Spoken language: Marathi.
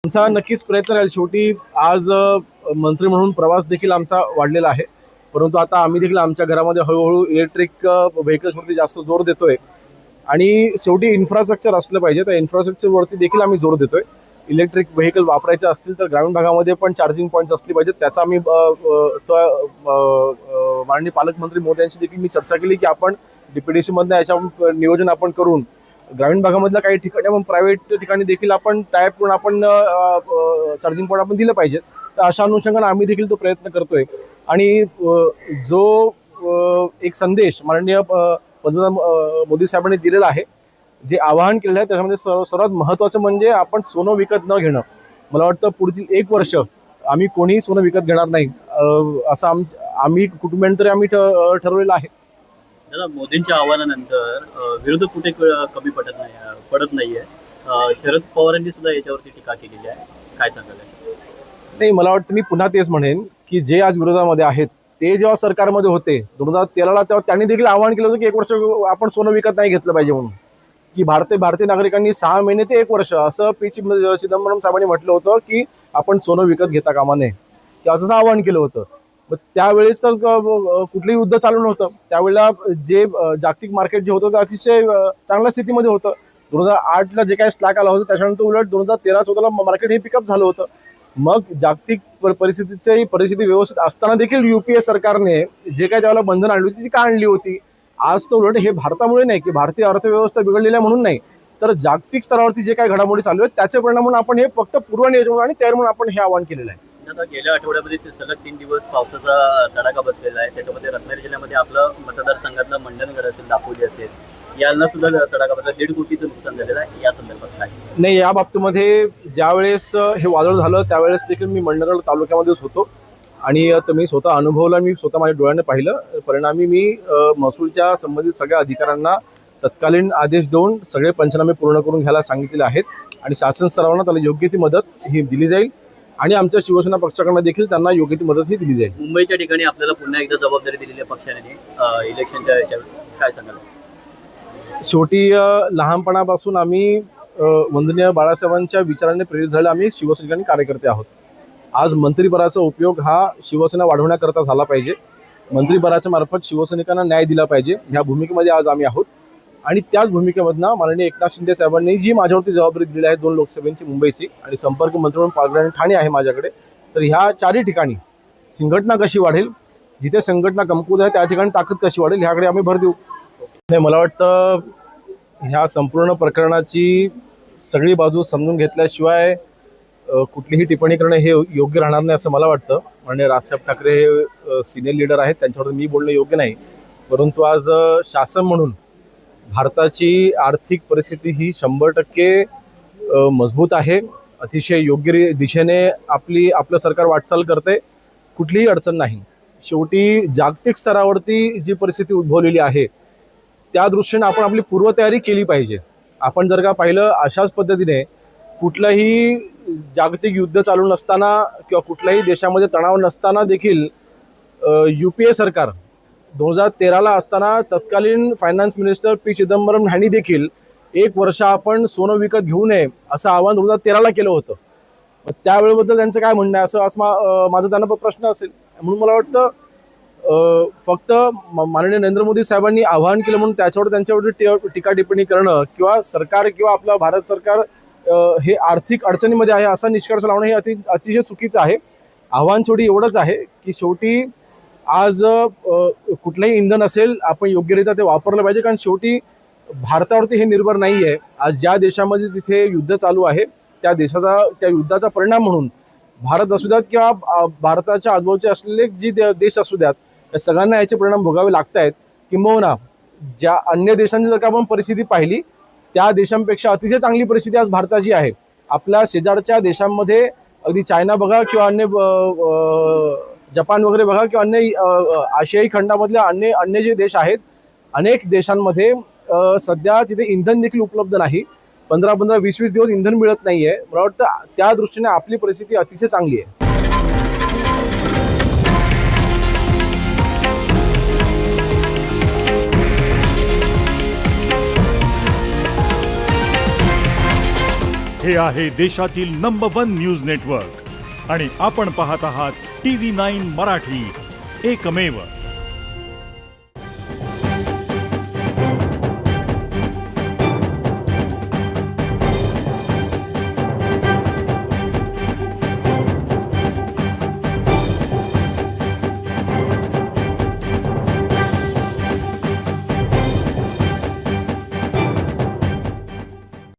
आमचा नक्कीच प्रयत्न राहील। शेवटी आज मंत्री म्हणून प्रवास देखील आमचा वाढलेला आहे, परंतु आता आम्ही देखील आमच्या घरामध्ये हळूहळू इलेक्ट्रिक व्हेकल्सवरती जास्त जोर देतोय आणि शेवटी इन्फ्रास्ट्रक्चर असलं पाहिजे, त्या इन्फ्रास्ट्रक्चरवरती देखील आम्ही जोर देतोय। इलेक्ट्रिक व्हेकल वापरायचे असतील तर ग्रामीण भागामध्ये पण चार्जिंग पॉईंट्स असले पाहिजेत, त्याचा आम्ही माननीय पालकमंत्री मोदयांशी देखील मी चर्चा केली की आपण डीपीडीसी मधनं याच्या नियोजन आपण करून ग्रामीण भागामधल्या काही ठिकाणी आपण प्रायव्हेट ठिकाणी देखील आपण टायप करून आपण चार्जिंग पॉईंट आपण दिलं पाहिजे। तर अशा अनुषंगाने आम्ही देखील तो प्रयत्न करतोय आणि जो एक संदेश माननीय पंतप्रधान मोदी साहेबांनी दिलेला आहे, जे आवाहन केलेलं आहे त्याच्यामध्ये सर्वात महत्त्वाचं म्हणजे आपण सोनं विकत न घेणं। मला वाटतं पुढील 1 वर्ष आम्ही कोणीही सोनं विकत घेणार नाही असं आम्ही कुटुंबियांतरी आम्ही ठरवलेलं आहे। दादा, मोदींच्या आव्हानानंतर विरोधक कुठे कमी पडत नाहीये। शरद पवारांनी सुद्धा याच्यावरती टीका केलेली आहे, काय सांगाल? नाही, मला वाटतं मी पुन्हा तेच म्हणेन की जे आज विरोधामध्ये आहेत ते जेव्हा सरकारमध्ये होते 2013ला, तेव्हा त्यांनी देखील आवाहन केलं होतं की 1 वर्ष आपण सोनं विकत नाही घेतलं पाहिजे म्हणून, की भारतीय नागरिकांनी 6 महिने ते 1 वर्ष असं चिदंबरम साहेबांनी म्हटलं होतं की आपण सोनं विकत घेता कामा नये, असं आवाहन केलं होतं। मग त्यावेळेस तर कुठलंही युद्ध चालू नव्हतं, त्यावेळेला जे जागतिक मार्केट जे होतं ते अतिशय चांगल्या स्थितीमध्ये होतं। 2008ला जे काही स्लॅक आला होता त्याच्यानंतर उलट 2013-14ला मार्केट हे पिकअप झालं होतं। मग जागतिक परिस्थिती व्यवस्थित असताना देखील युपीए सरकारने जे काही त्यावेळेला बंधन आणली होती ती का आणली होती? आज तर उलट हे भारतामुळे नाही की भारतीय अर्थव्यवस्था बिघडलेल्या म्हणून नाही, तर जागतिक स्तरावरती जे काही घडामोडी चालू आहेत त्याचे परिणाम म्हणून आपण हे फक्त पूर्वनियोजन आणि तयारी म्हणून आपण हे आवाहन केलेलं आहे। आता गेल्या आठवड्यामध्ये सलग 3 दिवस पावसाचा तडाखा बसलेला आहे, त्याच्यामध्ये रत्नागिरी जिल्ह्यामध्ये आपलं मतदारसंघातलं मंडणगड असेल, दापोली असेल, यांना सुद्धा तडाखा बसला, 1.5 कोटीचं नुकसान झालेलं आहे। या संदर्भात काय? नाही, या बाबतीमध्ये ज्यावेळेस हे वादळ झालं त्यावेळेस देखील मी मंडणगड तालुक्यामध्येच होतो आणि मी स्वतः अनुभवला, मी स्वतः माझ्या डोळ्याने पाहिलं। परिणामी मी महसूलच्या संबंधित सगळ्या अधिकाऱ्यांना तत्कालीन आदेश देऊन सगळे पंचनामे पूर्ण करून घ्यायला सांगितलेले आहेत आणि शासन स्तरावर त्याला योग्य ती मदत ही दिली जाईल आणि आमच्या शिवसेना पक्षाकडनं देखील त्यांना योग्य ती मदत ही दिली जाईल। मुंबईच्या ठिकाणी आपल्याला पुन्हा एकदा जबाबदारी दिलेली आहे पक्षाने इलेक्शनच्या याच्यावर, काय सांगाल? शेवटी लहानपणापासून आम्ही वंदनीय बाळासाहेबांच्या विचारांनी प्रेरित झालेले आम्ही शिवसैनिक कार्यकर्ते आहोत। आज मंत्रिपदाचा उपयोग हा शिवसेना वाढवण्याकरता झाला पाहिजे, मंत्रिपदाच्या मार्फत शिवसैनिकांना न्याय दिला पाहिजे, ह्या भूमिकेमध्ये आज आम्ही आहोत आणि त्याच भूमिकेमधनं माननीय एकनाथ शिंदे साहेबांनी जी माझ्यावरती जबाबदारी दिली आहे 2 लोकसभेची मुंबईची आणि संपर्क मंत्री म्हणून पालघर आणि ठाणे आहे माझ्याकडे, तर ह्या 4ही ठिकाणी संघटना कशी वाढेल, जिथे संघटना कमकुवत आहे त्या ठिकाणी ताकद कशी वाढेल ह्याकडे आम्ही भर देऊ। नाही, मला वाटतं ह्या संपूर्ण प्रकरणाची सगळी बाजू समजून घेतल्याशिवाय कुठलीही टिप्पणी करणं हे योग्य राहणार नाही असं मला वाटतं। म्हणजे राजसाहेब ठाकरे हे सिनियर लीडर आहेत, त्यांच्यावर मी बोलणं योग्य नाही, परंतु आज शासन म्हणून भारताची आर्थिक परिस्थिती ही 100% मजबूत आहे, अतिशय योग्य दिशेने आपलं सरकार वाटचाल करते, कुठलीही अडचण नाही। शेवटी जागतिक स्तरावरती जी परिस्थिती उद्भवलेली आहे त्या दृष्टीने आपण आपली पूर्वतयारी केली पाहिजे। आपण जर का पाहिलं अशाच पद्धतीने कुठलंही जागतिक युद्ध चालू नसताना किंवा कुठल्याही देशामध्ये तणाव नसताना देखील युपीए सरकार 2013ला असताना तत्कालीन फायनान्स मिनिस्टर पी चिदंबरम यांनी देखील 1 वर्ष आपण सोनं विकत घेऊ नये असं आवाहन 2013ला केलं होतं। त्यावेळेबद्दल त्यांचं काय म्हणणं आहे असं माझा त्यांना प्रश्न असेल। म्हणून मला वाटतं फक्त माननीय नरेंद्र मोदी साहेबांनी आवाहन केलं म्हणून त्याच्यावर त्यांच्यावर टीका टिप्पणी करणं किंवा सरकार किंवा आपलं भारत सरकार हे आर्थिक अडचणीमध्ये आहे असा निष्कर्ष लावणं हे अतिशय चुकीचं आहे। आव्हान शेवटी एवढंच आहे की शेवटी आज कुठलंही इंधन असेल आपण योग्यरित्या ते वापरलं पाहिजे, कारण शेवटी भारतावरती हे निर्भर नाही आहे। आज ज्या देशामध्ये तिथे युद्ध चालू आहे त्या युद्धाचा परिणाम म्हणून भारत असू द्यात किंवा भारताच्या आजूबाजूचे असलेले जे देश असू द्यात, या सगळ्यांना याचे परिणाम भोगावे लागत आहेत। किंबहुना ज्या अन्य देशांची जर का आपण परिस्थिती पाहिली त्या देशांपेक्षा अतिशय चांगली परिस्थिती आज भारताची आहे। आपल्या शेजारच्या देशांमध्ये अगदी चायना बघा किंवा अन्य जपान वगैरे बघा किंवा अन्य आशियाई खंडामधल्या अन्य जे देश आहेत, अनेक देशांमध्ये सध्या तिथे इंधन देखील उपलब्ध नाही, 15-15, 20-20 दिवस इंधन मिळत नाहीये। मला वाटतं त्या दृष्टीने आपली परिस्थिती अतिशय चांगली आहे। हे आहे देशातील नंबर 1 न्यूज नेटवर्क आणि आपण पाहत आहात TV9 मराठी, एकमेव.